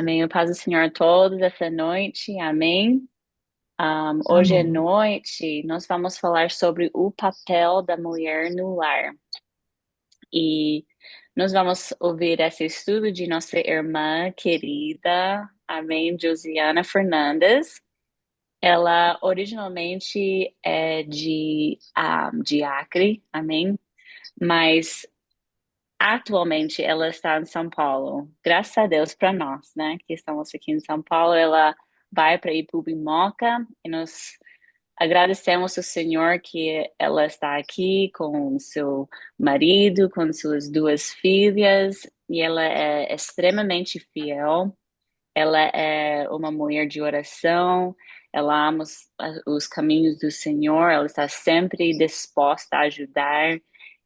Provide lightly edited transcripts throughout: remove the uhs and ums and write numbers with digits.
Amém. Eu paz do Senhor a todos essa noite. Amém. Hoje à Amém. noite nós vamos falar sobre o papel da mulher no lar. E nós vamos ouvir esse estudo de nossa irmã querida, amém, Josiana Fernandes. Ela originalmente é de Acre, amém, mas atualmente ela está em São Paulo. Graças a Deus para nós, né, que estamos aqui em São Paulo. Ela vai para Ipubi-Moca e nós agradecemos ao Senhor que ela está aqui com seu marido, com suas duas filhas, e ela é extremamente fiel. Ela é uma mulher de oração. Ela ama os caminhos do Senhor. Ela está sempre disposta a ajudar.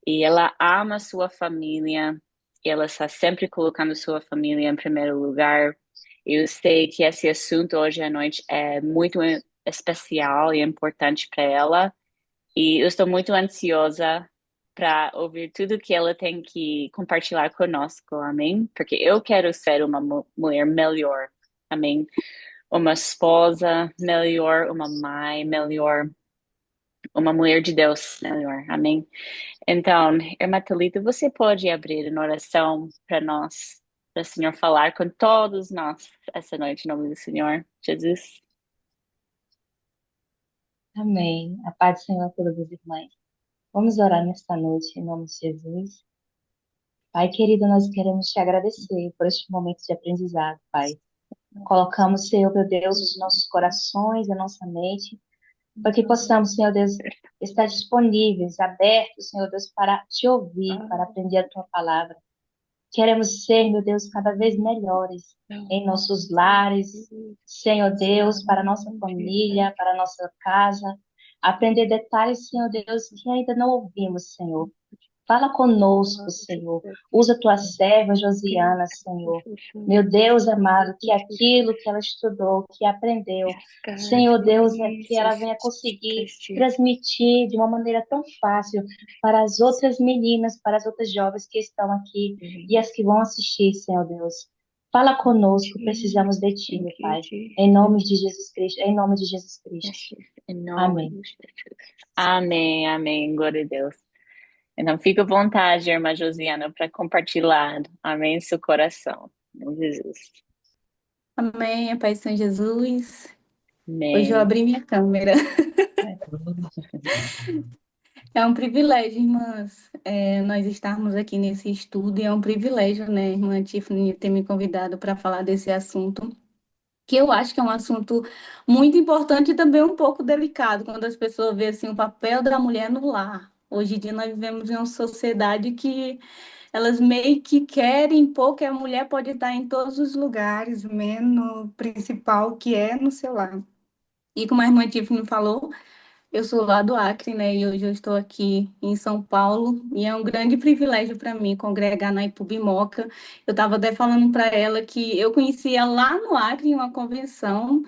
E ela ama sua família. E ela está sempre colocando sua família em primeiro lugar. Eu sei que esse assunto hoje à noite é muito especial e importante para ela. E eu estou muito ansiosa para ouvir tudo que ela tem que compartilhar conosco, amém? Porque eu quero ser uma mulher melhor, amém? Uma esposa melhor, uma mãe melhor, uma mulher de Deus melhor, amém? Então, irmã Thalita, você pode abrir uma oração para nós, para o Senhor falar com todos nós essa noite, em nome do Senhor Jesus? Amém. A paz do Senhor a todas as irmãs. Vamos orar nesta noite em nome de Jesus. Pai querido, nós queremos te agradecer por este momento de aprendizado, Pai. Colocamos, Senhor, meu Deus, os nossos corações, a nossa mente, para que possamos, Senhor Deus, estar disponíveis, abertos, Senhor Deus, para te ouvir, para aprender a tua palavra. Queremos ser, meu Deus, cada vez melhores em nossos lares, Senhor Deus, para a nossa família, para a nossa casa. Aprender detalhes, Senhor Deus, que ainda não ouvimos, Senhor. Fala conosco, Senhor. Usa tua serva, Josiana, Senhor. Meu Deus amado, que aquilo que ela estudou, que aprendeu, Yes, God, Senhor Deus, é que ela Jesus, venha conseguir Christ Jesus. transmitir de uma maneira tão fácil para as outras meninas, para as outras jovens que estão aqui e as que vão assistir, Senhor Deus. Fala conosco, precisamos de ti, Thank meu you, Pai. Em Jesus. nome de Jesus Cristo, em nome de Jesus Yes, Cristo. Jesus. Em nome Amém. de Jesus. Amém, amém. Glória a Deus. Então, fica à vontade, irmã Josiana, para compartilhar. Amém, seu coração. Em nome de Jesus. Amém, a paz de São Jesus. Hoje eu Amém. abri minha câmera. É um privilégio, irmãs, nós estarmos aqui nesse estudo, e é um privilégio, né, irmã Tiffany, ter me convidado para falar desse assunto, que eu acho que é um assunto muito importante e também um pouco delicado, quando as pessoas veem assim, o papel da mulher no lar. Hoje em dia nós vivemos em uma sociedade que elas meio que querem impor que a mulher pode estar em todos os lugares, menos no principal, que é no seu lar. E como a irmã Tiffany falou, eu sou lá do Acre, né? E hoje eu estou aqui em São Paulo. E é um grande privilégio para mim congregar na Ipubi-Moca. Eu estava até falando para ela que eu conhecia lá no Acre em uma convenção.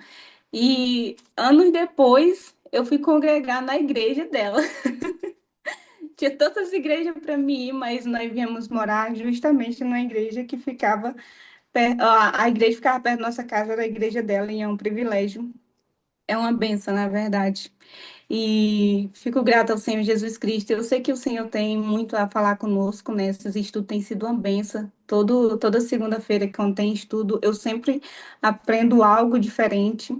E anos depois eu fui congregar na igreja dela. Tinha tantas igrejas para mim ir, mas nós viemos morar justamente numa igreja que ficava. A igreja ficava perto da nossa casa, era a igreja dela, e é um privilégio. É uma benção, na verdade. E fico grata ao Senhor Jesus Cristo. Eu sei que o Senhor tem muito a falar conosco, né? Esses estudos têm sido uma benção. Toda segunda-feira, quando tem estudo, eu sempre aprendo algo diferente.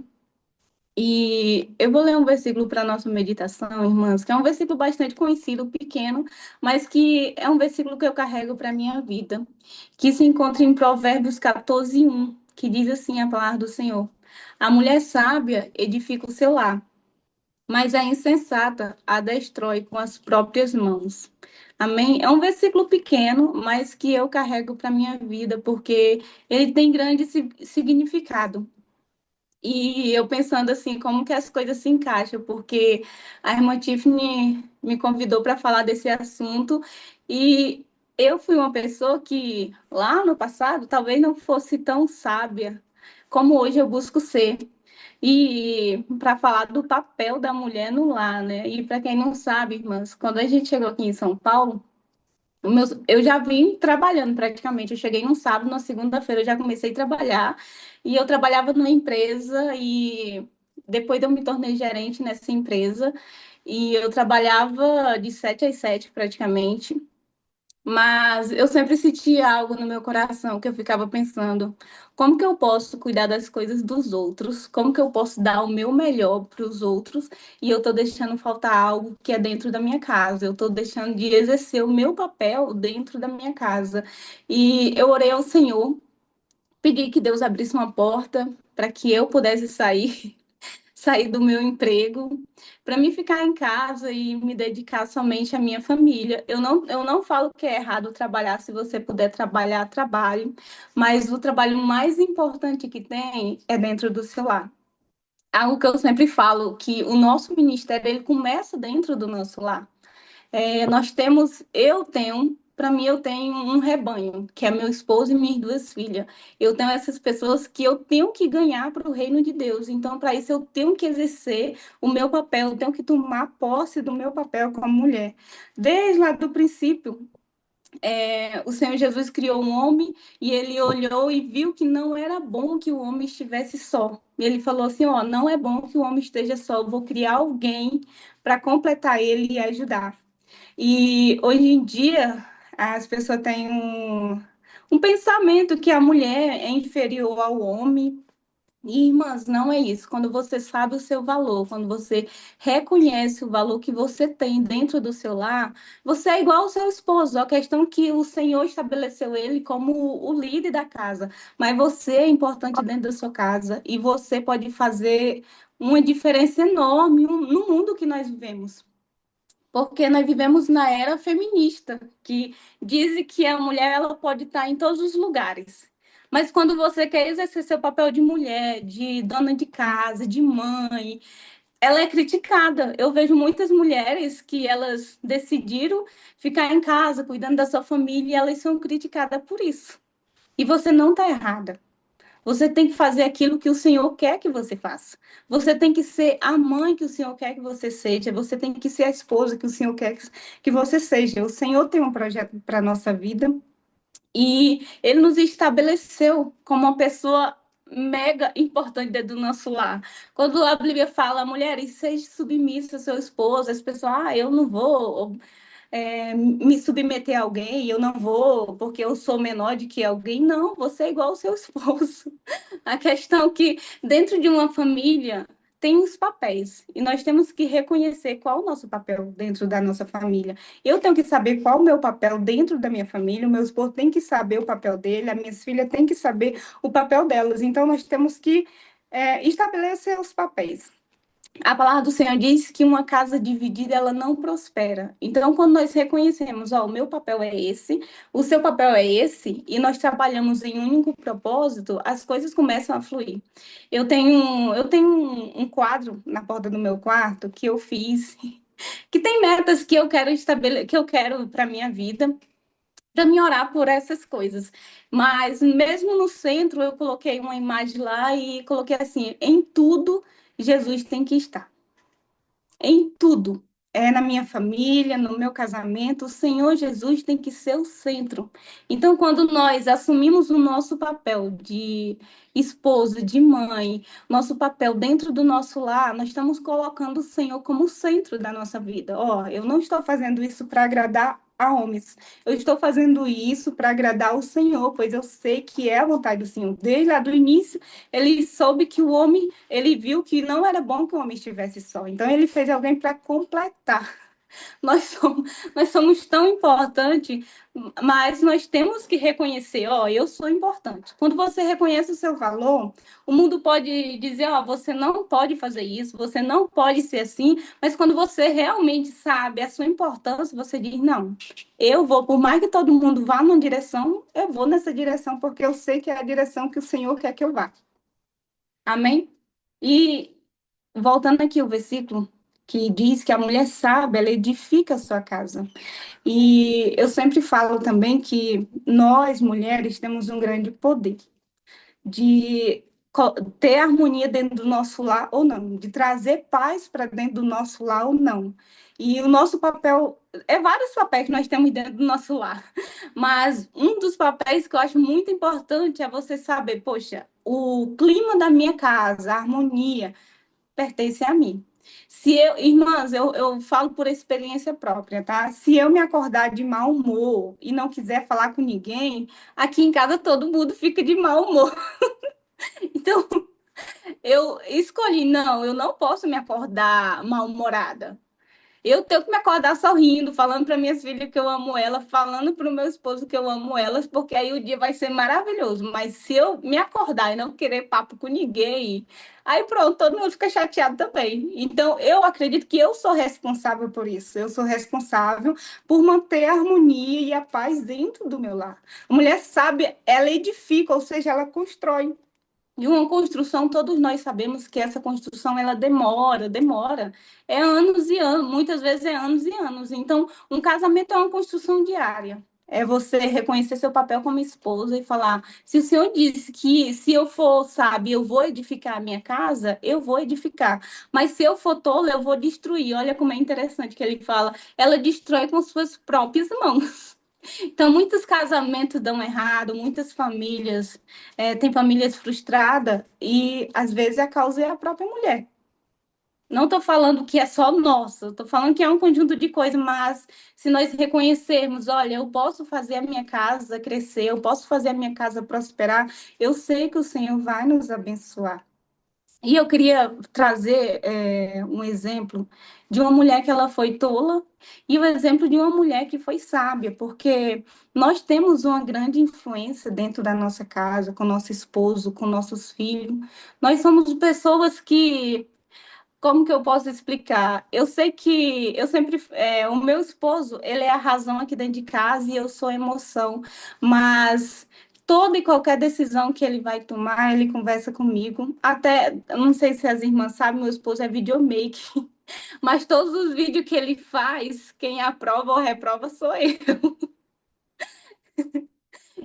E eu vou ler um versículo para a nossa meditação, irmãs, que é um versículo bastante conhecido, pequeno, mas que é um versículo que eu carrego para a minha vida, que se encontra em Provérbios 14:1, que diz assim a palavra do Senhor: A mulher sábia edifica o seu lar, mas a insensata a destrói com as próprias mãos. Amém? É um versículo pequeno, mas que eu carrego para minha vida, porque ele tem grande significado. E eu pensando assim, como que as coisas se encaixam, porque a irmã Tiffany me convidou para falar desse assunto, e eu fui uma pessoa que lá no passado talvez não fosse tão sábia como hoje eu busco ser. E para falar do papel da mulher no lar, né? E para quem não sabe, irmãs, quando a gente chegou aqui em São Paulo, Eu já vim trabalhando praticamente. Eu cheguei num sábado, na segunda-feira eu já comecei a trabalhar. E eu trabalhava numa empresa e depois eu me tornei gerente nessa empresa. E eu trabalhava de 7 às 7 praticamente. Mas eu sempre sentia algo no meu coração que eu ficava pensando, como que eu posso cuidar das coisas dos outros? Como que eu posso dar o meu melhor para os outros? E eu estou deixando faltar algo que é dentro da minha casa. Eu estou deixando de exercer o meu papel dentro da minha casa. E eu orei ao Senhor, pedi que Deus abrisse uma porta para que eu pudesse sair do meu emprego para me ficar em casa e me dedicar somente à minha família. Eu não falo que é errado trabalhar, se você puder trabalhar, trabalhe, mas o trabalho mais importante que tem é dentro do seu lar. Algo que eu sempre falo, que o nosso ministério ele começa dentro do nosso lar. Eu tenho, para mim, eu tenho um rebanho, que é meu esposo e minhas duas filhas. Eu tenho essas pessoas que eu tenho que ganhar para o reino de Deus. Então, para isso, eu tenho que exercer o meu papel, eu tenho que tomar posse do meu papel como mulher. Desde lá do princípio, o Senhor Jesus criou um homem e ele olhou e viu que não era bom que o homem estivesse só. E ele falou assim: ó, não é bom que o homem esteja só, eu vou criar alguém para completar ele e ajudar. E hoje em dia as pessoas têm um pensamento que a mulher é inferior ao homem. E, irmãs, não é isso. Quando você sabe o seu valor, quando você reconhece o valor que você tem dentro do seu lar, você é igual ao seu esposo. A questão é que o Senhor estabeleceu ele como o líder da casa, mas você é importante dentro da sua casa e você pode fazer uma diferença enorme no mundo que nós vivemos. Porque nós vivemos na era feminista, que diz que a mulher ela pode estar em todos os lugares. Mas quando você quer exercer seu papel de mulher, de dona de casa, de mãe, ela é criticada. Eu vejo muitas mulheres que elas decidiram ficar em casa, cuidando da sua família, e elas são criticadas por isso. E você não está errada. Você tem que fazer aquilo que o Senhor quer que você faça. Você tem que ser a mãe que o Senhor quer que você seja. Você tem que ser a esposa que o Senhor quer que você seja. O Senhor tem um projeto para a nossa vida e Ele nos estabeleceu como uma pessoa mega importante dentro do nosso lar. Quando a Bíblia fala, mulheres, seja submissa ao seu esposo, as pessoas, eu não vou me submeter a alguém, eu não vou porque eu sou menor de que alguém. Não, você é igual ao seu esposo. A questão é que dentro de uma família tem os papéis e nós temos que reconhecer qual o nosso papel dentro da nossa família. Eu tenho que saber qual o meu papel dentro da minha família, o meu esposo tem que saber o papel dele, as minhas filhas têm que saber o papel delas. Então nós temos que estabelecer os papéis. A palavra do Senhor diz que uma casa dividida ela não prospera. Então, quando nós reconhecemos, ó, o meu papel é esse, o seu papel é esse, e nós trabalhamos em um único propósito, as coisas começam a fluir. Eu tenho um quadro na porta do meu quarto que eu fiz, que tem metas que eu quero que eu quero para minha vida, para me orar por essas coisas. Mas mesmo no centro, eu coloquei uma imagem lá e coloquei assim: em tudo Jesus tem que estar, em tudo. É na minha família, no meu casamento, o Senhor Jesus tem que ser o centro. Então, quando nós assumimos o nosso papel de esposa, de mãe, nosso papel dentro do nosso lar, nós estamos colocando o Senhor como o centro da nossa vida. Ó, eu não estou fazendo isso para agradar a homens. Eu estou fazendo isso para agradar o Senhor, pois eu sei que é a vontade do Senhor. Desde lá do início, ele soube que o homem ele viu que não era bom que o homem estivesse só. Então, ele fez alguém para completar. Nós somos tão importantes, mas nós temos que reconhecer, ó, eu sou importante. Quando você reconhece o seu valor, o mundo pode dizer, ó, você não pode fazer isso, você não pode ser assim, mas quando você realmente sabe a sua importância, você diz, não, eu vou, por mais que todo mundo vá numa direção, eu vou nessa direção, porque eu sei que é a direção que o Senhor quer que eu vá. Amém? E voltando aqui o versículo que diz que a mulher sábia, ela edifica a sua casa. E eu sempre falo também que nós, mulheres, temos um grande poder de ter harmonia dentro do nosso lar ou não, de trazer paz para dentro do nosso lar ou não. E o nosso papel, é vários papéis que nós temos dentro do nosso lar, mas um dos papéis que eu acho muito importante é você saber, poxa, o clima da minha casa, a harmonia, pertence a mim. Se eu, irmãs, eu falo por experiência própria, tá? Se eu me acordar de mau humor e não quiser falar com ninguém, aqui em casa todo mundo fica de mau humor. Então, eu escolhi, não, eu não posso me acordar mal-humorada. Eu tenho que me acordar sorrindo, falando para minhas filhas que eu amo elas, falando para o meu esposo que eu amo elas, porque aí o dia vai ser maravilhoso. Mas se eu me acordar e não querer papo com ninguém, aí pronto, todo mundo fica chateado também. Então, eu acredito que eu sou responsável por isso. Eu sou responsável por manter a harmonia e a paz dentro do meu lar. A mulher sábia, ela edifica, ou seja, ela constrói. E uma construção, todos nós sabemos que essa construção ela demora. É anos e anos, muitas vezes é anos e anos. Então, um casamento é uma construção diária. É você reconhecer seu papel como esposa e falar: se o Senhor disse que se eu for, sabe, eu vou edificar a minha casa, eu vou edificar. Mas se eu for tola, eu vou destruir. Olha como é interessante que ele fala: ela destrói com suas próprias mãos. Então, muitos casamentos dão errado, muitas famílias, têm famílias frustradas e, às vezes, a causa é a própria mulher. Não estou falando que é só nossa, estou falando que é um conjunto de coisas, mas se nós reconhecermos, olha, eu posso fazer a minha casa crescer, eu posso fazer a minha casa prosperar, eu sei que o Senhor vai nos abençoar. E eu queria trazer um exemplo de uma mulher que ela foi tola e o exemplo de uma mulher que foi sábia, porque nós temos uma grande influência dentro da nossa casa, com nosso esposo, com nossos filhos. Nós somos pessoas que como que eu posso explicar? Eu sei que eu sempre, o meu esposo, ele é a razão aqui dentro de casa e eu sou a emoção, mas toda e qualquer decisão que ele vai tomar, ele conversa comigo. Até, eu não sei se as irmãs sabem, meu esposo é videomaker, mas todos os vídeos que ele faz, quem aprova ou reprova sou eu.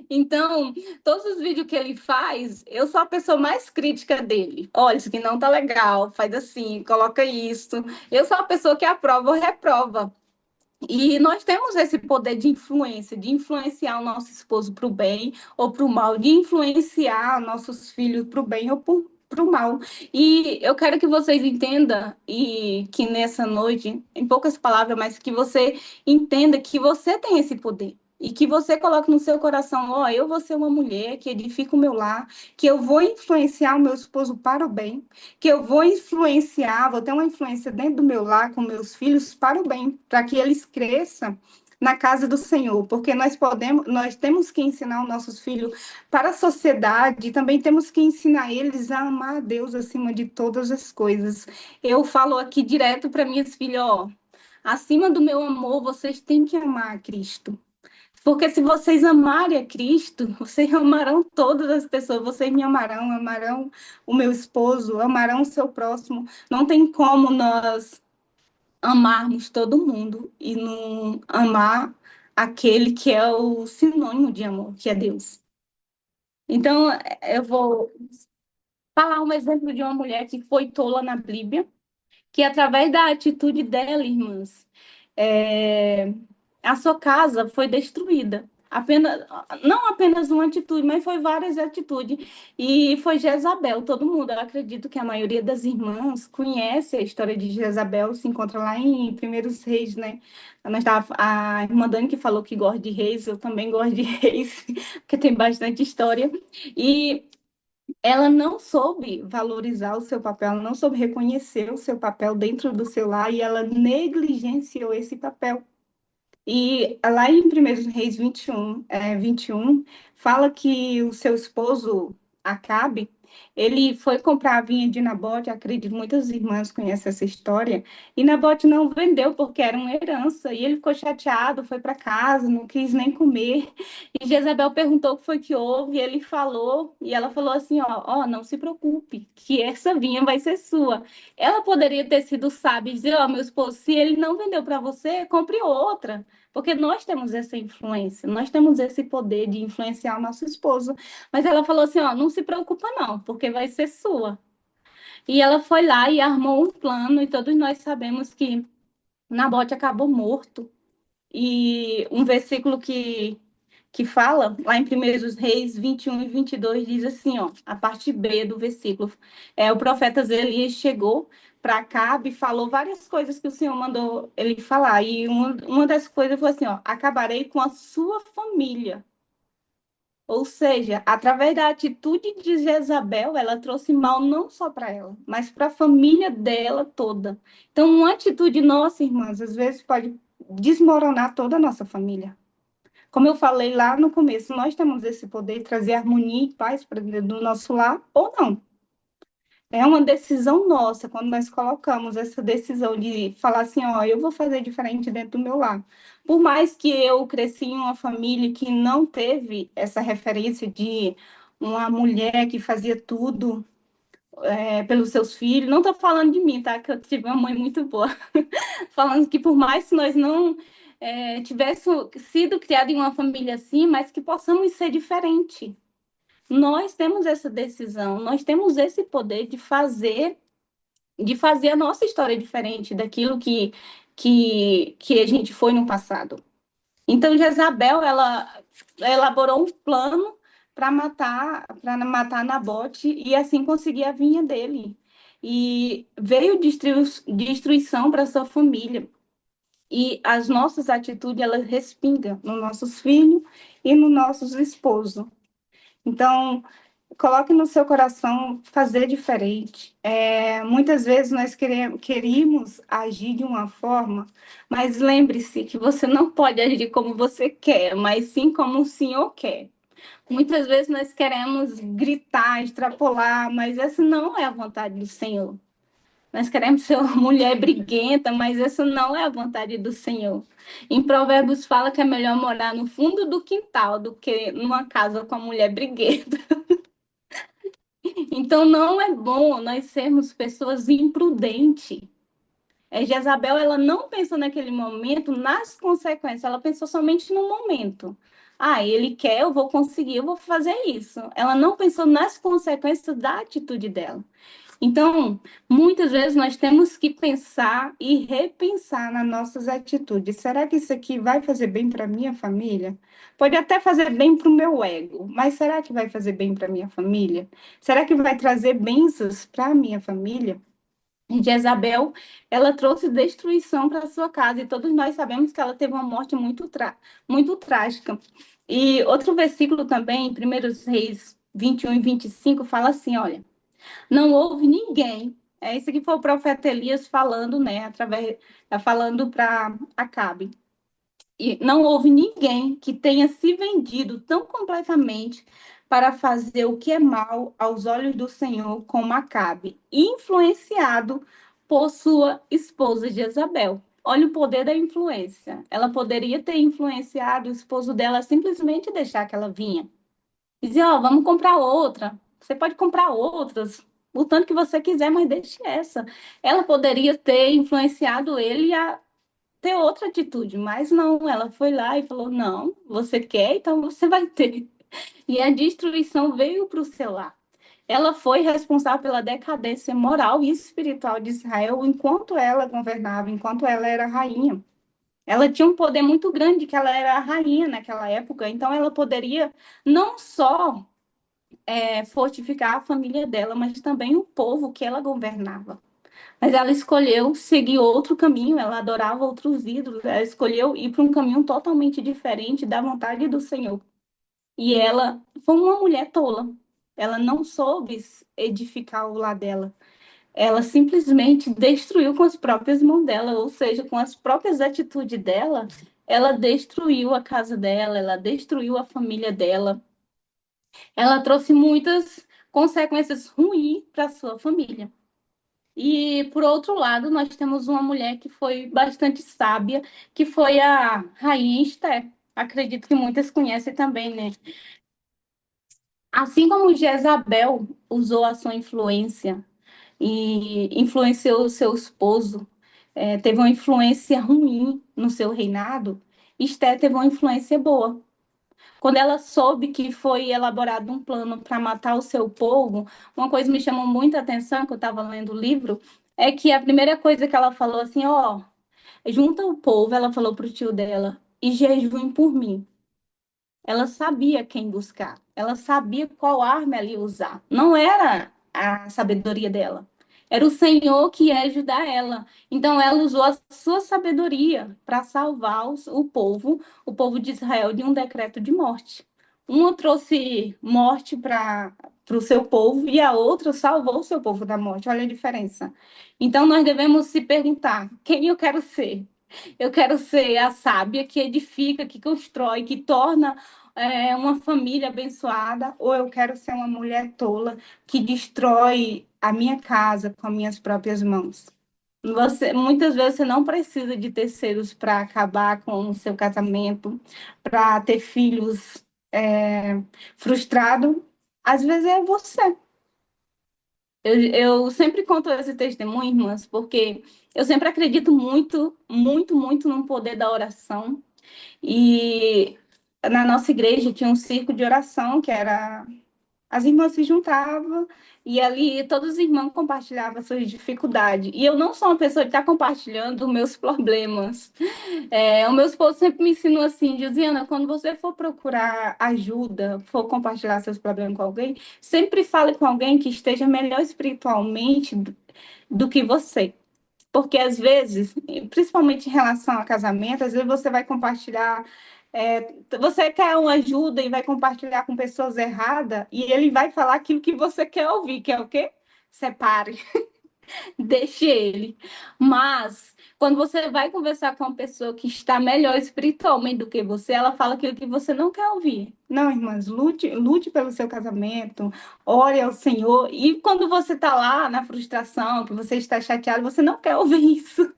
Então, todos os vídeos que ele faz, eu sou a pessoa mais crítica dele. Olha, isso aqui não tá legal, faz assim, coloca isso. Eu sou a pessoa que aprova ou reprova. E nós temos esse poder de influência, de influenciar o nosso esposo para o bem ou para o mal, de influenciar nossos filhos para o bem ou para o mal. E eu quero que vocês entendam e que nessa noite, em poucas palavras, mas que você entenda que você tem esse poder. E que você coloque no seu coração, ó, eu vou ser uma mulher que edifica o meu lar, que eu vou influenciar o meu esposo para o bem, que eu vou influenciar, vou ter uma influência dentro do meu lar com meus filhos para o bem, para que eles cresçam na casa do Senhor, porque nós temos que ensinar os nossos filhos para a sociedade, e também temos que ensinar eles a amar a Deus acima de todas as coisas. Eu falo aqui direto para minhas filhas, ó, acima do meu amor, vocês têm que amar a Cristo. Porque se vocês amarem a Cristo, vocês amarão todas as pessoas, vocês me amarão, amarão o meu esposo, amarão o seu próximo. Não tem como nós amarmos todo mundo e não amar aquele que é o sinônimo de amor, que é Deus. Então, eu vou falar um exemplo de uma mulher que foi tola na Bíblia, que através da atitude dela, irmãs, é, a sua casa foi destruída. Apenas, não apenas uma atitude, mas foi várias atitudes. E foi Jezabel, todo mundo. Eu acredito que a maioria das irmãs conhece a história de Jezabel, se encontra lá em Primeiros Reis, né? A irmã Dani que falou que gosta de reis, eu também gosto de reis, porque tem bastante história. E ela não soube valorizar o seu papel, ela não soube reconhecer o seu papel dentro do seu lar e ela negligenciou esse papel. E lá em 1 Reis 21, fala que o seu esposo, Acabe, ele foi comprar a vinha de Nabote, acredito, muitas irmãs conhecem essa história, e Nabote não vendeu porque era uma herança, e ele ficou chateado, foi para casa, não quis nem comer, e Jezabel perguntou o que foi que houve, e ele falou, e ela falou assim, ó, não se preocupe, que essa vinha vai ser sua. Ela poderia ter sido sábia e dizer, ó, meu esposo, se ele não vendeu para você, compre outra. Porque nós temos essa influência, nós temos esse poder de influenciar o nosso esposo. Mas ela falou assim: ó, não se preocupa, não, porque vai ser sua. E ela foi lá e armou um plano, e todos nós sabemos que Nabote acabou morto. E um versículo que fala, lá em 1 Reis 21 e 22 diz assim, ó, a parte B do versículo. O profeta Elias chegou para Acabe e falou várias coisas que o Senhor mandou ele falar. E uma das coisas foi assim, ó, acabarei com a sua família. Ou seja, através da atitude de Jezabel, ela trouxe mal não só para ela, mas para a família dela toda. Então, uma atitude nossa, irmãs, às vezes pode desmoronar toda a nossa família. Como eu falei lá no começo, nós temos esse poder de trazer harmonia e paz para dentro do nosso lar ou não. É uma decisão nossa, quando nós colocamos essa decisão de falar assim, ó, eu vou fazer diferente dentro do meu lar. Por mais que eu cresci em uma família que não teve essa referência de uma mulher que fazia tudo pelos seus filhos, não estou falando de mim, tá? Que eu tive uma mãe muito boa. Falando que por mais que nós não tivéssemos sido criados em uma família assim, mas que possamos ser diferente. Nós temos essa decisão, nós temos esse poder de fazer a nossa história diferente daquilo que a gente foi no passado. Então, Jezabel, ela elaborou um plano para matar Nabote e assim conseguir a vinha dele. E veio destruição para sua família. E as nossas atitudes, elas respingam nos nossos filhos e nos nossos esposos. Então, coloque no seu coração fazer diferente. Muitas vezes nós queríamos agir de uma forma, mas lembre-se que você não pode agir como você quer, mas sim como o Senhor quer. Muitas vezes nós queremos gritar, extrapolar, mas essa não é a vontade do Senhor. Nós queremos ser uma mulher briguenta, mas essa não é a vontade do Senhor. Em Provérbios fala que é melhor morar no fundo do quintal do que numa casa com a mulher briguenta. Então não é bom nós sermos pessoas imprudentes. Jezabel, ela não pensou naquele momento nas consequências, ela pensou somente no momento. Ah, ele quer, eu vou conseguir, eu vou fazer isso. Ela não pensou nas consequências da atitude dela. Então, muitas vezes nós temos que pensar e repensar nas nossas atitudes. Será que isso aqui vai fazer bem para minha família? Pode até fazer bem para o meu ego, mas será que vai fazer bem para minha família? Será que vai trazer bênçãos para a minha família? Jezabel, ela trouxe destruição para sua casa e todos nós sabemos que ela teve uma morte muito trágica. E outro versículo também, em 1 Reis 21 e 25, fala assim, olha, não houve ninguém. Isso aqui foi o profeta Elias falando, né? Falando para Acabe. E não houve ninguém que tenha se vendido tão completamente para fazer o que é mal aos olhos do Senhor como Acabe, influenciado por sua esposa Jezabel. Olha o poder da influência. Ela poderia ter influenciado o esposo dela a simplesmente deixar que ela vinha. Dizer, ó, vamos comprar outra. Você pode comprar outras, o tanto que você quiser, mas deixe essa. Ela poderia ter influenciado ele a ter outra atitude, mas não, ela foi lá e falou: não, você quer, então você vai ter. E a destruição veio para o seu lar. Ela foi responsável pela decadência moral e espiritual de Israel enquanto ela governava, enquanto ela era rainha. Ela tinha um poder muito grande, que ela era a rainha naquela época, então ela poderia não só fortificar a família dela, mas também o povo que ela governava. Mas ela escolheu seguir outro caminho, ela adorava outros ídolos, ela escolheu ir para um caminho totalmente diferente da vontade do Senhor. E ela foi uma mulher tola. Ela não soube edificar o lar dela. Ela simplesmente destruiu com as próprias mãos dela, ou seja, com as próprias atitudes dela, ela destruiu a casa dela, ela destruiu a família dela. Ela trouxe muitas consequências ruins para sua família. E, por outro lado, nós temos uma mulher que foi bastante sábia, que foi a Rainha Esther. Acredito que muitas conhecem também, né? Assim como Jezabel usou a sua influência e influenciou o seu esposo, teve uma influência ruim no seu reinado, Esther teve uma influência boa. Quando ela soube que foi elaborado um plano para matar o seu povo, uma coisa me chamou muita atenção, que eu estava lendo o livro, é que a primeira coisa que ela falou assim, ó, junta o povo, ela falou pro tio dela, e jejuem por mim. Ela sabia quem buscar, ela sabia qual arma ela ia usar. Não era a sabedoria dela, era o Senhor que ia ajudar ela. Então ela usou a sua sabedoria para salvar o povo de Israel, de um decreto de morte. Uma trouxe morte para o seu povo e a outra salvou o seu povo da morte. Olha a diferença. Então nós devemos se perguntar: quem eu quero ser? Eu quero ser a sábia que edifica, que constrói, que torna uma família abençoada, ou eu quero ser uma mulher tola que destrói a minha casa com as minhas próprias mãos. Muitas vezes você não precisa de terceiros para acabar com o seu casamento, para ter filhos frustrados. Às vezes é você. Eu sempre conto esse testemunho, irmãs, porque eu sempre acredito muito, muito, muito no poder da oração. E na nossa igreja tinha um circo de oração, que era as irmãs se juntavam e ali todos os irmãos compartilhavam suas dificuldades. E eu não sou uma pessoa que está compartilhando os meus problemas. O meu esposo sempre me ensinou assim, Josiana, quando você for procurar ajuda, for compartilhar seus problemas com alguém, sempre fale com alguém que esteja melhor espiritualmente do que você. Porque às vezes, principalmente em relação a casamento, às vezes você vai compartilhar, você quer uma ajuda e vai compartilhar com pessoas erradas, e ele vai falar aquilo que você quer ouvir, que é o quê? Separe. Deixe ele. Mas, quando você vai conversar com uma pessoa que está melhor espiritualmente do que você, ela fala aquilo que você não quer ouvir. Não, irmãs, lute, lute pelo seu casamento, ore ao Senhor. E quando você está lá na frustração, que você está chateado, você não quer ouvir isso.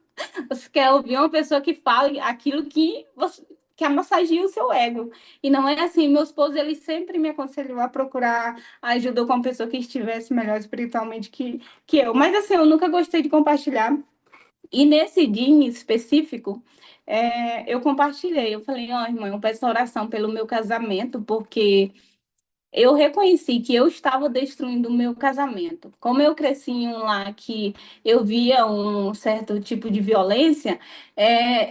Você quer ouvir uma pessoa que fale aquilo que massageia o seu ego. E não é assim. Meu esposo, ele sempre me aconselhou a procurar ajuda com uma pessoa que estivesse melhor espiritualmente que eu. Mas assim, eu nunca gostei de compartilhar. E nesse dia em específico, eu compartilhei. Eu falei, ó, irmã, eu peço oração pelo meu casamento, porque eu reconheci que eu estava destruindo o meu casamento. Como eu cresci em um lar que eu via um certo tipo de violência,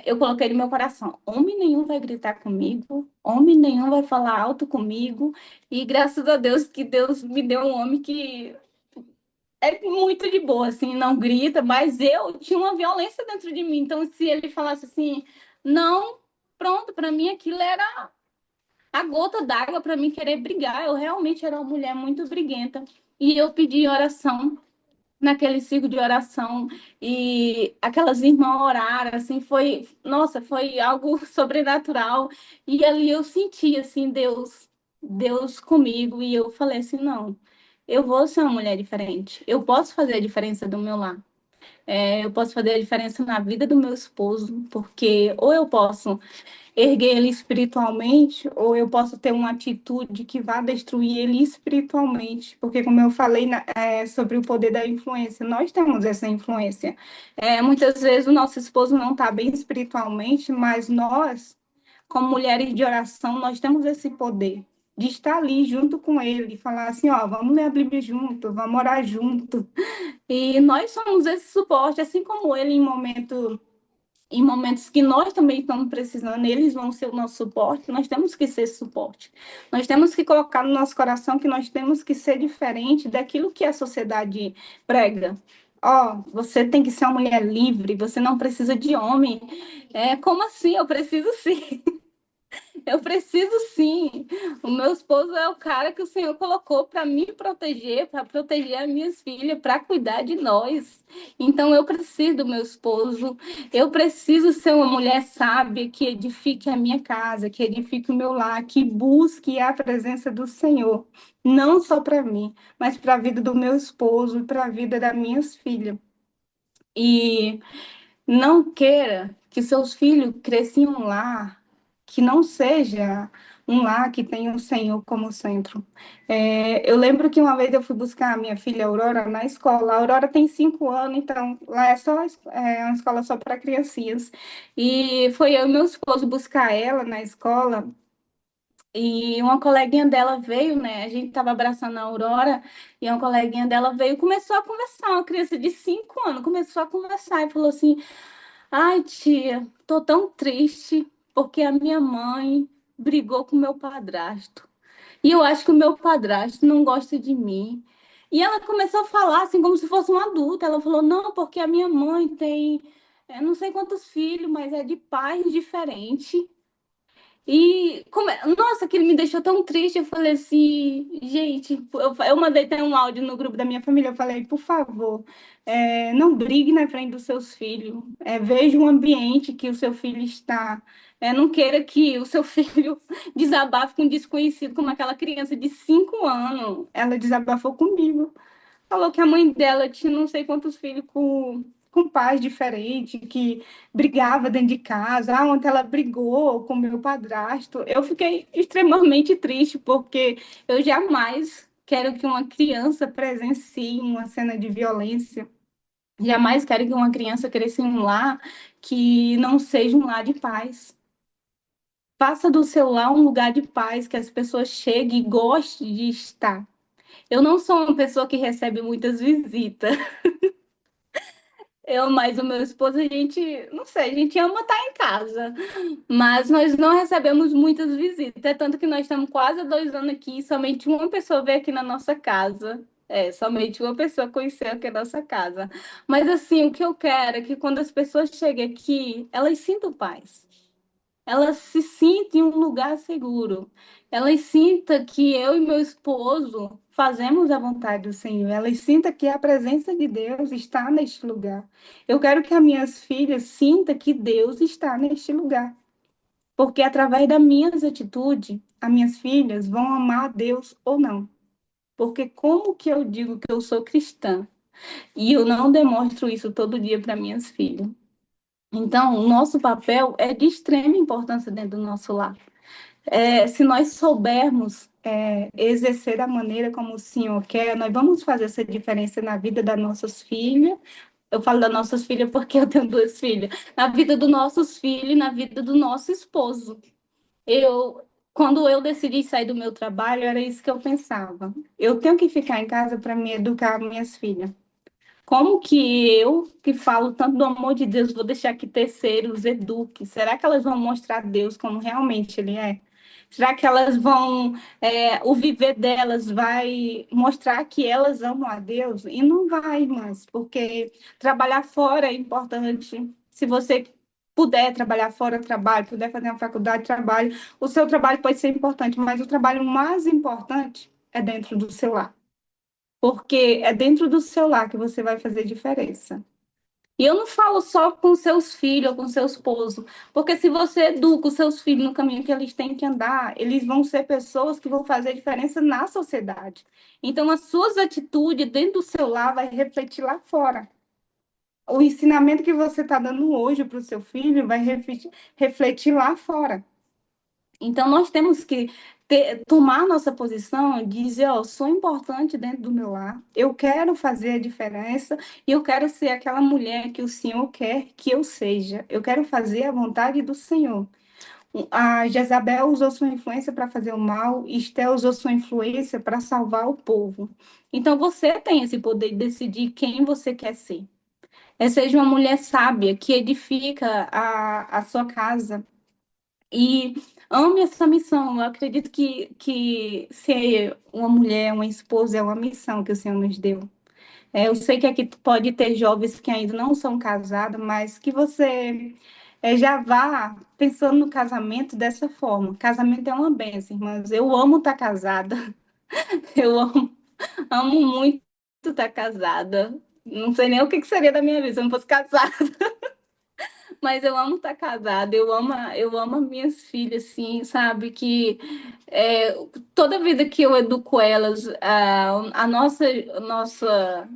eu coloquei no meu coração: homem nenhum vai gritar comigo, homem nenhum vai falar alto comigo. E graças a Deus que Deus me deu um homem que é muito de boa, assim, não grita, mas eu tinha uma violência dentro de mim. Então, se ele falasse assim, não, pronto, para mim aquilo era a gota d'água para mim querer brigar. Eu realmente era uma mulher muito briguenta. E eu pedi oração naquele ciclo de oração e aquelas irmãs oraram, assim, nossa, foi algo sobrenatural. E ali eu senti, assim, Deus comigo e eu falei assim, não, eu vou ser uma mulher diferente. Eu posso fazer a diferença do meu lar. Eu posso fazer a diferença na vida do meu esposo, porque ou eu posso erguer ele espiritualmente, ou eu posso ter uma atitude que vá destruir ele espiritualmente, porque como eu falei sobre o poder da influência, nós temos essa influência. Muitas vezes o nosso esposo não está bem espiritualmente, mas nós, como mulheres de oração, nós temos esse poder de estar ali junto com ele, e falar assim, ó, vamos ler a Bíblia junto, vamos orar junto. E nós somos esse suporte, assim como ele em momentos que nós também estamos precisando, eles vão ser o nosso suporte, nós temos que ser esse suporte. Nós temos que colocar no nosso coração que nós temos que ser diferente daquilo que a sociedade prega. Ó, você tem que ser uma mulher livre, você não precisa de homem. Como assim? Eu preciso sim. Eu preciso sim. O meu esposo é o cara que o Senhor colocou para me proteger, para proteger as minhas filhas, para cuidar de nós. Então eu preciso do meu esposo. Eu preciso ser uma mulher sábia que edifique a minha casa, que edifique o meu lar, que busque a presença do Senhor, não só para mim, mas para a vida do meu esposo e para a vida das minhas filhas. E não queira que seus filhos cresçam em um lar que não seja um lar que tenha o Senhor como centro. Eu lembro que uma vez eu fui buscar a minha filha Aurora na escola. A Aurora tem 5 anos, então lá é uma escola só para criancinhas. E foi eu e meu esposo buscar ela na escola. E uma coleguinha dela veio, né? A gente estava abraçando a Aurora e uma coleguinha dela veio e começou a conversar. Uma criança de 5 anos começou a conversar e falou assim: Ai, tia, tô tão triste porque a minha mãe brigou com meu padrasto. E eu acho que o meu padrasto não gosta de mim. E ela começou a falar assim como se fosse uma adulta. Ela falou: "Não, porque a minha mãe tem, não sei quantos filhos, mas é de pais diferentes. Nossa, aquilo me deixou tão triste. Eu falei assim, gente, eu mandei até um áudio no grupo da minha família. Eu falei, por favor, não brigue na frente dos seus filhos. Veja o ambiente que o seu filho está. Não queira que o seu filho desabafe com um desconhecido, como aquela criança de 5 anos. Ela desabafou comigo. Falou que a mãe dela tinha não sei quantos filhos com pais diferentes, que brigava dentro de casa. Ah, ontem ela brigou com meu padrasto. Eu fiquei extremamente triste, porque eu jamais quero que uma criança presencie uma cena de violência. Jamais quero que uma criança cresça em um lar que não seja um lar de paz. Faça do seu lar um lugar de paz, que as pessoas cheguem e gostem de estar. Eu não sou uma pessoa que recebe muitas visitas. Eu mais o meu esposo, a gente, não sei, a gente ama estar em casa, mas nós não recebemos muitas visitas. É tanto que nós estamos quase há 2 anos aqui e somente uma pessoa veio aqui na nossa casa. Somente uma pessoa conheceu aqui a nossa casa. Mas assim, o que eu quero é que quando as pessoas cheguem aqui, elas sintam paz. Elas se sintam em um lugar seguro. Elas sintam que eu e meu esposo fazemos a vontade do Senhor. Elas sintam que a presença de Deus está neste lugar. Eu quero que as minhas filhas sintam que Deus está neste lugar. Porque através das minhas atitudes, as minhas filhas vão amar a Deus ou não. Porque como que eu digo que eu sou cristã e eu não demonstro isso todo dia para minhas filhas? Então, o nosso papel é de extrema importância dentro do nosso lar. Se nós soubermos exercer da maneira como o Senhor quer, nós vamos fazer essa diferença na vida das nossas filhas. Eu falo das nossas filhas porque eu tenho duas filhas. Na vida dos nossos filhos e na vida do nosso esposo. Quando eu decidi sair do meu trabalho, era isso que eu pensava. Eu tenho que ficar em casa para me educar minhas filhas. Como que eu, que falo tanto do amor de Deus, vou deixar que terceiros eduquem? Será que elas vão mostrar Deus como realmente Ele é? Será que elas vão, o viver delas vai mostrar que elas amam a Deus? E não vai, irmãs, porque trabalhar fora é importante. Se você puder trabalhar fora, trabalho, puder fazer uma faculdade, trabalho, o seu trabalho pode ser importante, mas o trabalho mais importante é dentro do seu lar, porque é dentro do seu lar que você vai fazer diferença. E eu não falo só com seus filhos ou com seu esposo, porque se você educa os seus filhos no caminho que eles têm que andar, eles vão ser pessoas que vão fazer diferença na sociedade. Então, as suas atitudes dentro do seu lar vai refletir lá fora. O ensinamento que você está dando hoje para o seu filho vai refletir lá fora. Então, nós temos que tomar nossa posição e dizer, ó, sou importante dentro do meu lar, eu quero fazer a diferença e eu quero ser aquela mulher que o Senhor quer que eu seja. Eu quero fazer a vontade do Senhor. A Jezabel usou sua influência para fazer o mal, Esté usou sua influência para salvar o povo. Então, você tem esse poder de decidir quem você quer ser. Seja uma mulher sábia que edifica a sua casa, e ame essa missão. Eu acredito que ser uma mulher, uma esposa, é uma missão que o Senhor nos deu. Eu sei que aqui pode ter jovens que ainda não são casados, mas que você já vá pensando no casamento dessa forma. Casamento é uma bênção, irmãs. Eu amo estar casada. Eu amo muito estar casada. Não sei nem o que seria da minha vida se eu não fosse casada. Mas eu amo estar casada, eu amo as minhas filhas, assim, sabe? Que é, toda vida que eu educo elas, a nossa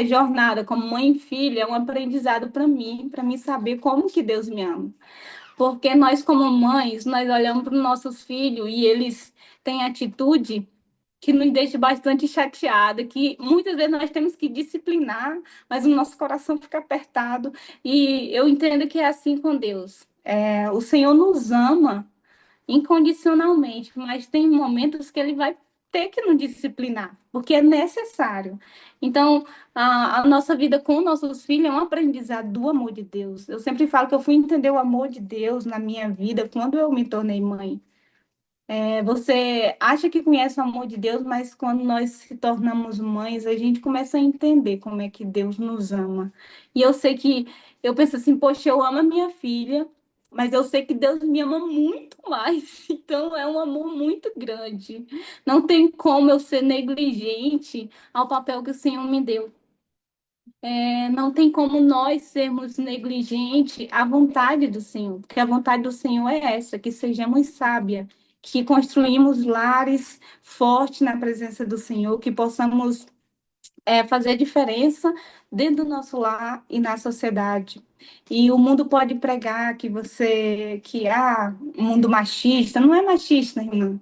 jornada como mãe e filha é um aprendizado para mim saber como que Deus me ama. Porque nós, como mães, nós olhamos para os nossos filhos e eles têm atitude que nos deixa bastante chateada, que muitas vezes nós temos que disciplinar, mas o nosso coração fica apertado. E eu entendo que é assim com Deus. O Senhor nos ama incondicionalmente, mas tem momentos que Ele vai ter que nos disciplinar, porque é necessário. Então, a nossa vida com nossos filhos é um aprendizado do amor de Deus. Eu sempre falo que eu fui entender o amor de Deus na minha vida quando eu me tornei mãe. Você acha que conhece o amor de Deus, mas quando nós se tornamos mães, a gente começa a entender como é que Deus nos ama. E eu sei que, eu penso assim, poxa, eu amo a minha filha, mas eu sei que Deus me ama muito mais. Então é um amor muito grande. Não tem como eu ser negligente ao papel que o Senhor me deu. Não tem como nós sermos negligentes à vontade do Senhor, porque a vontade do Senhor é essa, que sejamos sábias, que construímos lares fortes na presença do Senhor, que possamos fazer diferença dentro do nosso lar e na sociedade. E o mundo pode pregar um mundo machista, não é machista, irmã.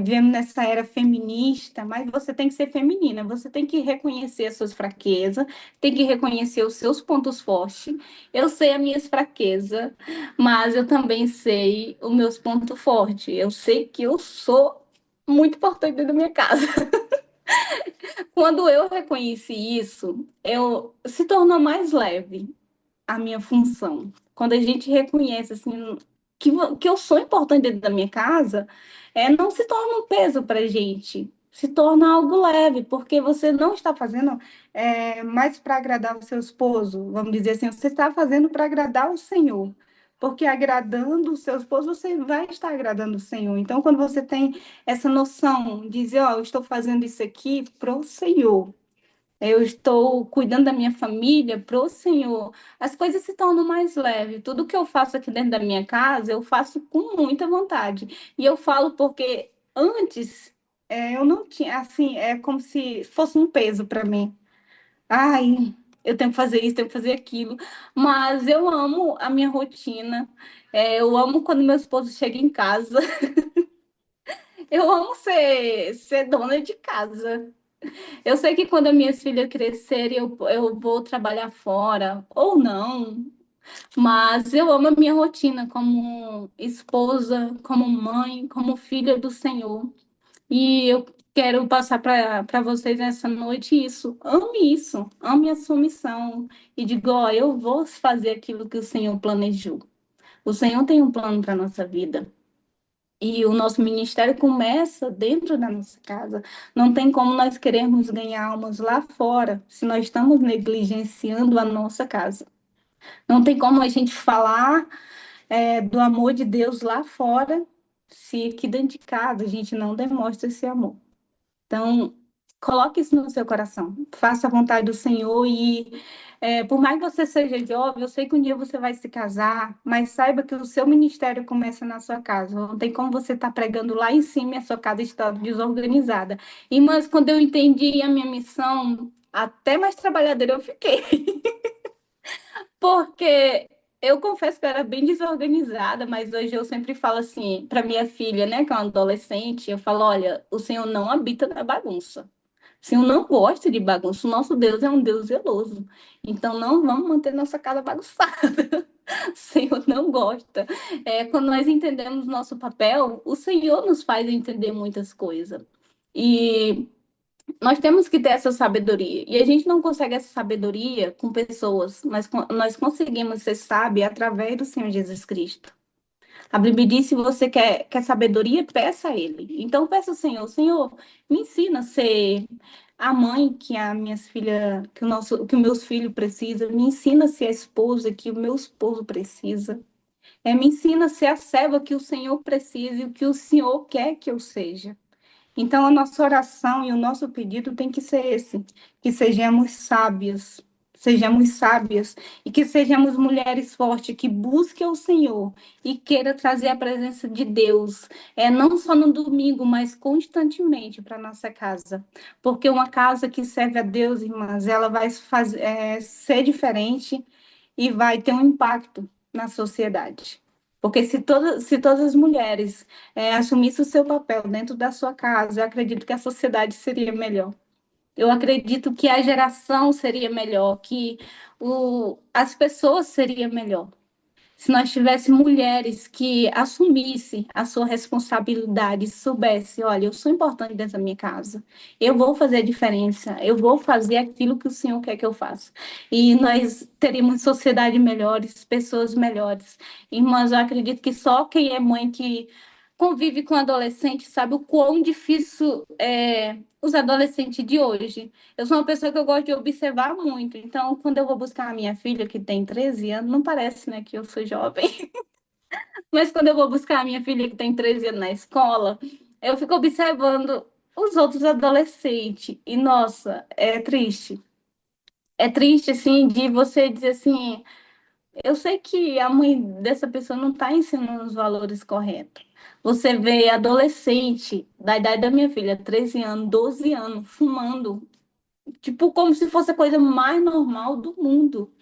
Vivemos nessa era feminista, mas você tem que ser feminina, você tem que reconhecer as suas fraquezas, tem que reconhecer os seus pontos fortes. Eu sei as minhas fraquezas, mas eu também sei os meus pontos fortes. Eu sei que eu sou muito importante dentro da minha casa. Quando eu reconheci isso, eu se tornou mais leve a minha função. Quando a gente reconhece assim que eu sou importante dentro da minha casa, não se torna um peso para a gente, se torna algo leve, porque você não está fazendo mais para agradar o seu esposo, vamos dizer assim, você está fazendo para agradar o Senhor. Porque agradando o seu esposo, você vai estar agradando o Senhor. Então, quando você tem essa noção de dizer, ó, eu estou fazendo isso aqui para o Senhor, eu estou cuidando da minha família para o Senhor, as coisas se tornam mais leves. Tudo que eu faço aqui dentro da minha casa, eu faço com muita vontade. E eu falo porque antes eu não tinha, assim, é como se fosse um peso para mim. Ai, eu tenho que fazer isso, tenho que fazer aquilo. Mas eu amo a minha rotina. Eu amo quando meu esposo chega em casa. Eu amo ser dona de casa. Eu sei que quando as minhas filhas crescerem, eu vou trabalhar fora, ou não, mas eu amo a minha rotina como esposa, como mãe, como filha do Senhor. E eu quero passar para vocês essa noite isso, ame a sua missão. E diga, ó, eu vou fazer aquilo que o Senhor planejou. O Senhor tem um plano para a nossa vida. E o nosso ministério começa dentro da nossa casa. Não tem como nós queremos ganhar almas lá fora se nós estamos negligenciando a nossa casa. Não tem como a gente falar do amor de Deus lá fora se aqui dentro de casa a gente não demonstra esse amor. Então, coloque isso no seu coração. Faça a vontade do Senhor e, por mais que você seja jovem, eu sei que um dia você vai se casar, mas saiba que o seu ministério começa na sua casa. Não tem como você estar pregando lá em cima e a sua casa está desorganizada. E, mas quando eu entendi a minha missão, até mais trabalhadora eu fiquei. Porque eu confesso que eu era bem desorganizada, mas hoje eu sempre falo assim para minha filha, né, que é uma adolescente, eu falo, olha, o Senhor não habita na bagunça. O Senhor não gosta de bagunça. O nosso Deus é um Deus zeloso. Então não vamos manter nossa casa bagunçada. O Senhor não gosta. Quando nós entendemos nosso papel, o Senhor nos faz entender muitas coisas. E nós temos que ter essa sabedoria. E a gente não consegue essa sabedoria com pessoas, mas nós conseguimos ser sábios através do Senhor Jesus Cristo. A Bíblia diz: se você quer sabedoria, peça a Ele. Então, peça ao Senhor: Senhor, me ensina a ser a mãe que a minhas filhas, que os meus filhos precisam, me ensina a ser a esposa que o meu esposo precisa. Me ensina a ser a serva que o Senhor precisa e o que o Senhor quer que eu seja. Então, a nossa oração e o nosso pedido tem que ser esse: que sejamos sábias e que sejamos mulheres fortes, que busquem o Senhor e queira trazer a presença de Deus, não só no domingo, mas constantemente para nossa casa. Porque uma casa que serve a Deus, irmãs, ela vai ser diferente e vai ter um impacto na sociedade. Porque se todas as mulheres assumisse o seu papel dentro da sua casa, eu acredito que a sociedade seria melhor. Eu acredito que a geração seria melhor, que as pessoas seriam melhor. se nós tivéssemos mulheres que assumissem a sua responsabilidade, soubesse, olha, eu sou importante dentro da minha casa, eu vou fazer a diferença, eu vou fazer aquilo que o Senhor quer que eu faça. E nós teríamos sociedade melhores, pessoas melhores. Irmãs, eu acredito que só quem é mãe que convive com adolescente sabe o quão difícil é os adolescentes de hoje. Eu sou uma pessoa que eu gosto de observar muito. Então, quando eu vou buscar a minha filha, que tem 13 anos, não parece, né, que eu sou jovem, mas quando eu vou buscar a minha filha, que tem 13 anos na escola, eu fico observando os outros adolescentes. E, nossa, é triste. É triste, assim, de você dizer assim: eu sei que a mãe dessa pessoa não está ensinando os valores corretos. Você vê adolescente da idade da minha filha, 13 anos, 12 anos, fumando, tipo, como se fosse a coisa mais normal do mundo.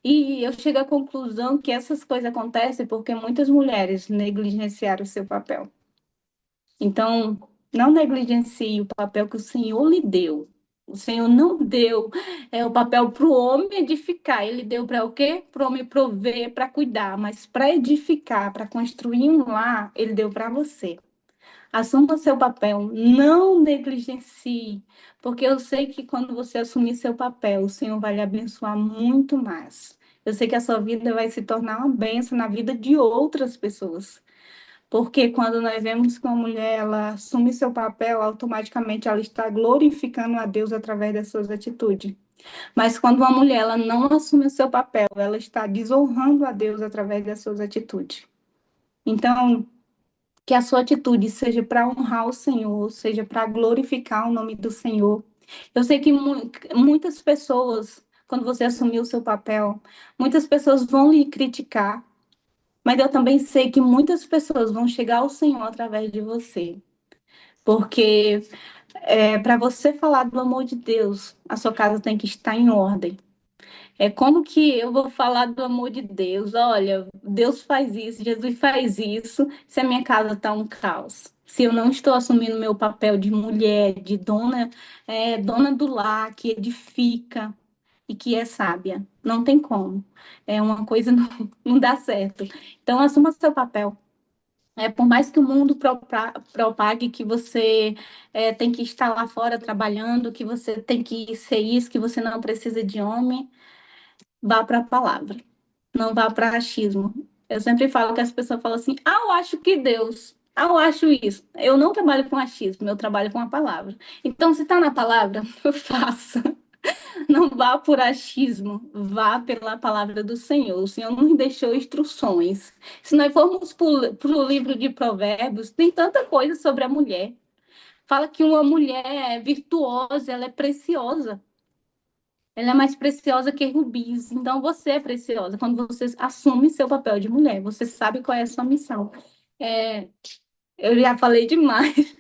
E eu chego à conclusão que essas coisas acontecem porque muitas mulheres negligenciaram o seu papel. Então, não negligencie o papel que o Senhor lhe deu. O Senhor não deu o papel para o homem edificar. Ele deu para o quê? Para o homem prover, para cuidar. Mas para edificar, para construir um lar, ele deu para você. Assuma seu papel, não negligencie, porque eu sei que quando você assumir seu papel, o Senhor vai lhe abençoar muito mais. Eu sei que a sua vida vai se tornar uma bênção na vida de outras pessoas. Porque quando nós vemos que uma mulher ela assume seu papel, automaticamente ela está glorificando a Deus através das suas atitudes. Mas quando uma mulher ela não assume o seu papel, ela está desonrando a Deus através das suas atitudes. Então, que a sua atitude seja para honrar o Senhor, seja para glorificar o nome do Senhor. Eu sei que muitas pessoas, quando você assumir o seu papel, muitas pessoas vão lhe criticar, mas eu também sei que muitas pessoas vão chegar ao Senhor através de você. Porque para você falar do amor de Deus, a sua casa tem que estar em ordem. É como que eu vou falar do amor de Deus? Olha, Deus faz isso, Jesus faz isso, se a minha casa está um caos. Se eu não estou assumindo meu papel de mulher, de dona, dona do lar, que edifica e que é sábia. Não tem como. É uma coisa não dá certo. Então, assuma seu papel. Por mais que o mundo propague que você tem que estar lá fora trabalhando, que você tem que ser isso, que você não precisa de homem, vá para a palavra, não vá para achismo. Eu sempre falo que as pessoas falam assim: ah, eu acho que Deus, ah, eu acho isso. Eu não trabalho com achismo, eu trabalho com a palavra. Então, se está na palavra, faça. Não vá por achismo, vá pela palavra do Senhor. O Senhor nos deixou instruções. Se nós formos para o livro de Provérbios, tem tanta coisa sobre a mulher. Fala que uma mulher é virtuosa, ela é preciosa. Ela é mais preciosa que rubis. Então, você é preciosa quando você assume seu papel de mulher. Você sabe qual é a sua missão. É, eu já falei demais.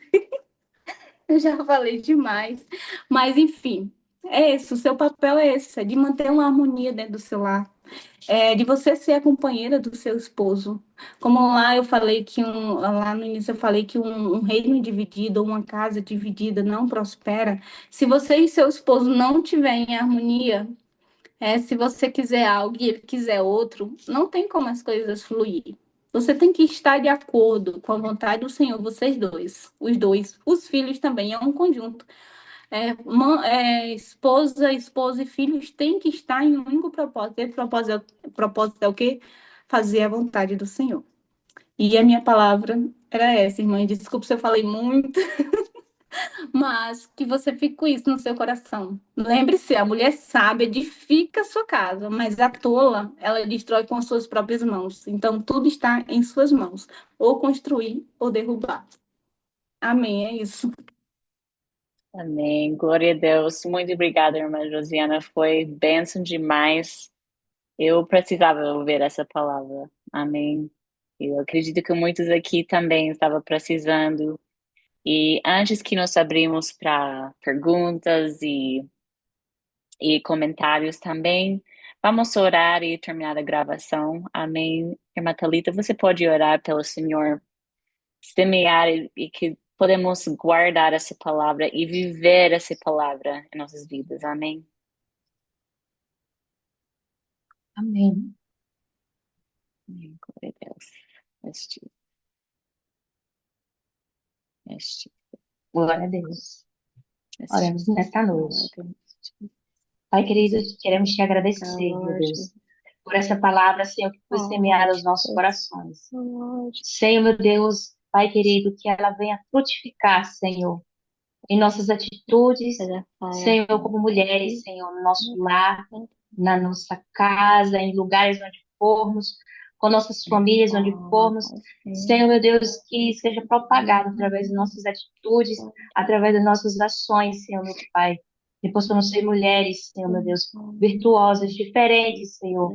Eu já falei demais. Mas, enfim, é esse. O seu papel é esse, é de manter uma harmonia dentro do seu lar. De você ser a companheira do seu esposo. Como lá eu falei que lá no início eu falei que um reino dividido, uma casa dividida não prospera. Se você e seu esposo não tiverem harmonia, se você quiser algo e ele quiser outro, não tem como as coisas fluir. Você tem que estar de acordo com a vontade do Senhor, vocês dois, os dois, os filhos também, é um conjunto. Esposa e filhos têm que estar em um único propósito. Esse propósito é o quê? Fazer a vontade do Senhor. E a minha palavra era essa, irmã. Desculpa se eu falei muito, mas que você fique com isso no seu coração. Lembre-se, a mulher sábia edifica a sua casa, mas a tola, ela destrói com as suas próprias mãos. Então, tudo está em suas mãos. Ou construir ou derrubar. Amém, é isso. Amém. Glória a Deus. Muito obrigada, irmã Josiana. Foi bênção demais. Eu precisava ouvir essa palavra. Amém. Eu acredito que muitos aqui também estavam precisando. E antes que nós abrimos para perguntas e comentários também, vamos orar e terminar a gravação. Amém. Irmã Thalita, você pode orar pelo Senhor semear e que podemos guardar essa palavra e viver essa palavra em nossas vidas. Amém. Amém. Glória a Deus. Este, este, Glória a Deus. este. Oremos nesta noite. Glória Pai querido, queremos te agradecer, meu Lord, Deus, por essa palavra, Senhor, que foi semeada Lord, aos nossos corações. Lord, Senhor, meu Deus, Pai querido, que ela venha frutificar, Senhor, em nossas atitudes, pela fire, Senhor, como mulheres, Senhor, no nosso lar, na nossa casa, em lugares onde formos, com nossas famílias onde formos. Senhor, meu Deus, que seja propagado através de nossas atitudes, através das nossas ações, Senhor, meu Pai. Que possamos ser mulheres, Senhor, meu Deus, virtuosas, diferentes, Senhor,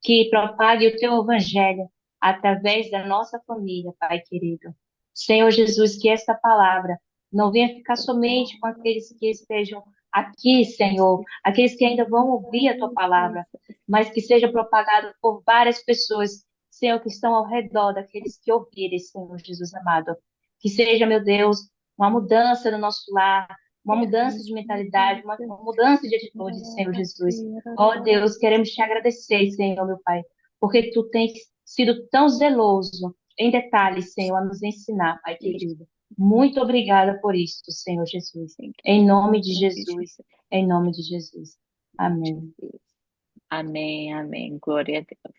que propague o teu evangelho através da nossa família, Pai querido. Senhor Jesus, que esta palavra não venha ficar somente com aqueles que estejam aqui, Senhor, aqueles que ainda vão ouvir a tua palavra, mas que seja propagado por várias pessoas, Senhor, que estão ao redor daqueles que ouvirem, Senhor Jesus amado. Que seja, meu Deus, uma mudança no nosso lar, uma mudança de mentalidade, uma mudança de atitude, Senhor Jesus. Ó Deus, queremos te agradecer, Senhor, meu Pai, porque tu tens sido tão zeloso em detalhes, Senhor, a nos ensinar, Pai querido. Muito obrigada por isso, Senhor Jesus. Em nome de Jesus, em nome de Jesus. Amém. Amém, amém. Glória a Deus.